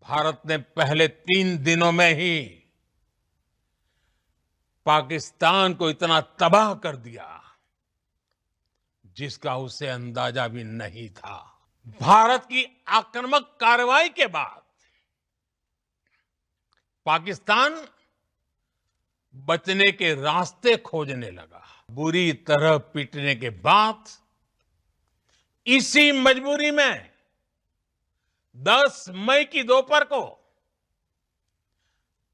भारत ने पहले 3 दिनों में ही पाकिस्तान को इतना तबाह कर दिया जिसका उसे अंदाजा भी नहीं था। भारत की आक्रामक कार्रवाई के बाद पाकिस्तान बचने के रास्ते खोजने लगा। बुरी तरह पीटने के बाद इसी मजबूरी में 10 मई की दोपहर को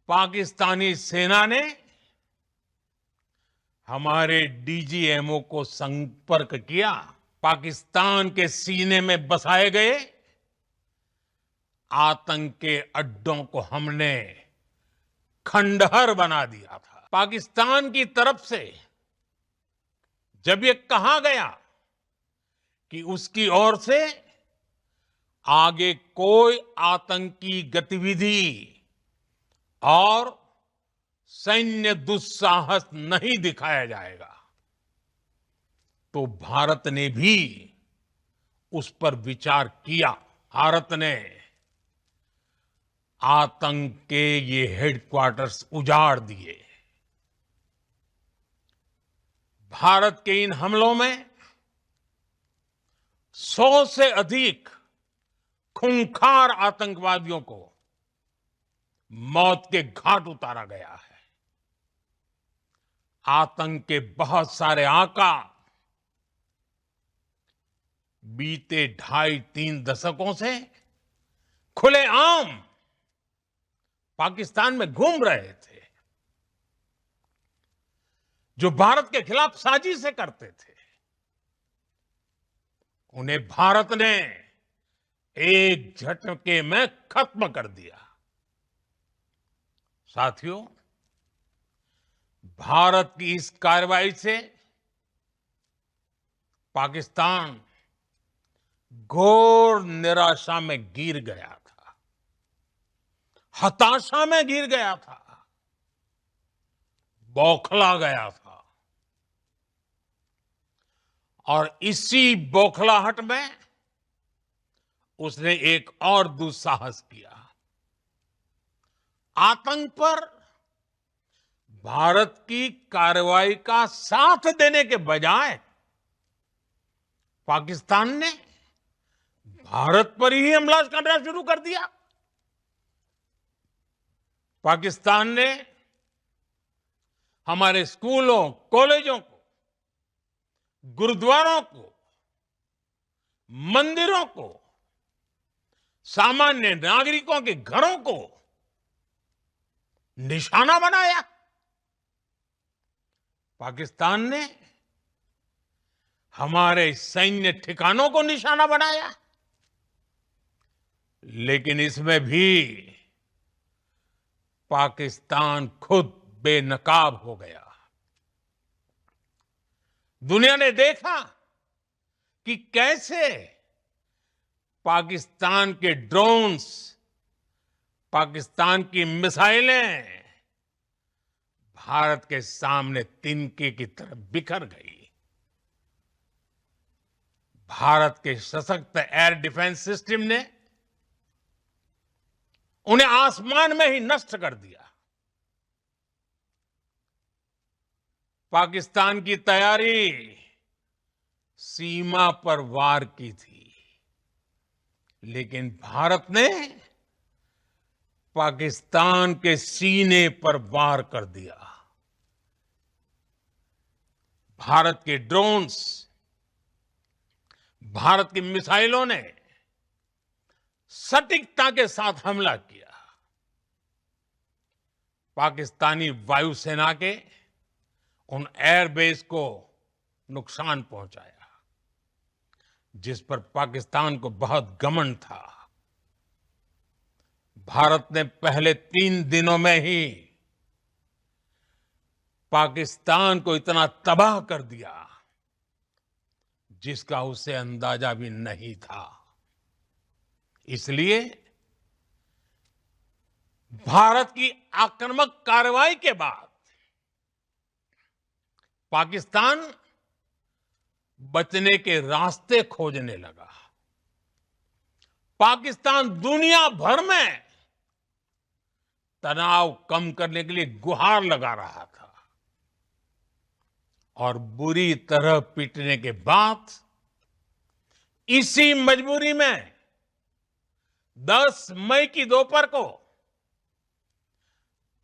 पाकिस्तानी सेना ने हमारे डीजीएमओ को संपर्क किया। पाकिस्तान के सीने में बसाए गए आतंक के अड्डों को हमने खंडहर बना दिया था। पाकिस्तान की तरफ से जब ये कहा गया कि उसकी ओर से आगे कोई आतंकी गतिविधि और सैन्य दुस्साहस नहीं दिखाया जाएगा, तो भारत ने भी उस पर विचार किया। भारत ने आतंक के ये हेडक्वार्टर्स उजाड़ दिए। भारत के इन हमलों में 100 से अधिक खूंखार आतंकवादियों को मौत के घाट उतारा गया है। आतंक के बहुत सारे आका बीते 2.5-3 दशकों से खुलेआम पाकिस्तान में घूम रहे थे, जो भारत के खिलाफ साजिशें करते थे। उन्हें भारत ने एक झटके में खत्म कर दिया। साथियों, भारत की इस कार्रवाई से पाकिस्तान घोर निराशा में गिर गया था, हताशा में गिर गया था, बौखला गया था। और इसी बौखलाहट में उसने एक और दुस्साहस किया। आतंक पर भारत की कार्रवाई का साथ देने के बजाय पाकिस्तान ने भारत पर ही हमला करना शुरू कर दिया। पाकिस्तान ने हमारे स्कूलों, कॉलेजों को, गुरुद्वारों को, मंदिरों को, सामान्य नागरिकों के घरों को निशाना बनाया। पाकिस्तान ने हमारे सैन्य ठिकानों को निशाना बनाया। लेकिन इसमें भी पाकिस्तान खुद बेनकाब हो गया। दुनिया ने देखा कि कैसे पाकिस्तान के ड्रोन्स, पाकिस्तान की मिसाइलें भारत के सामने तिनके की तरह बिखर गई। भारत के सशक्त एयर डिफेंस सिस्टम ने उन्हें आसमान में ही नष्ट कर दिया। पाकिस्तान की तैयारी सीमा पर वार की थी, लेकिन भारत ने पाकिस्तान के सीने पर वार कर दिया। भारत के ड्रोन्स, भारत की मिसाइलों ने सटीकता के साथ हमला किया। पाकिस्तानी वायुसेना के उन एयरबेस को नुकसान पहुंचाया, जिस पर पाकिस्तान को बहुत घमंड था। भारत ने पहले 3 दिनों में ही पाकिस्तान को इतना तबाह कर दिया जिसका उसे अंदाजा भी नहीं था। इसलिए भारत की आक्रामक कार्रवाई के बाद पाकिस्तान बचने के रास्ते खोजने लगा। पाकिस्तान दुनिया भर में तनाव कम करने के लिए गुहार लगा रहा था और बुरी तरह पीटने के बाद इसी मजबूरी में 10 मई की दोपहर को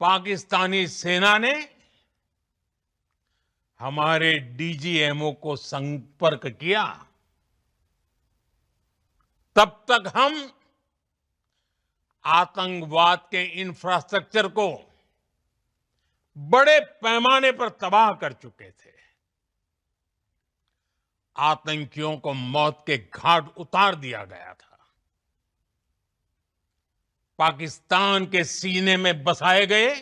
पाकिस्तानी सेना ने हमारे डीजीएमओ को संपर्क किया। तब तक हम आतंकवाद के इंफ्रास्ट्रक्चर को बड़े पैमाने पर तबाह कर चुके थे। आतंकियों को मौत के घाट उतार दिया गया था। पाकिस्तान के सीने में बसाए गए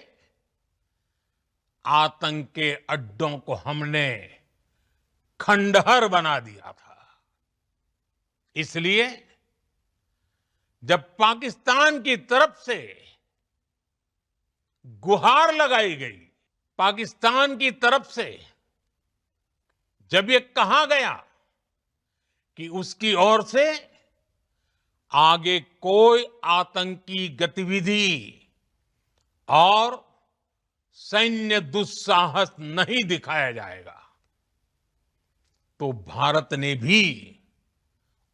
आतंक के अड्डों को हमने खंडहर बना दिया था। इसलिए जब पाकिस्तान की तरफ से गुहार लगाई गई, पाकिस्तान की तरफ से जब ये कहा गया कि उसकी ओर से आगे कोई आतंकी गतिविधि और सैन्य दुस्साहस नहीं दिखाया जाएगा, तो भारत ने भी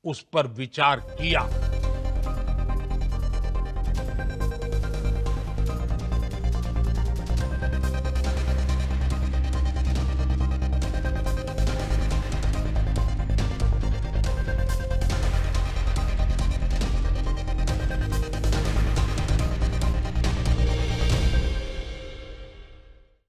उस पर विचार किया।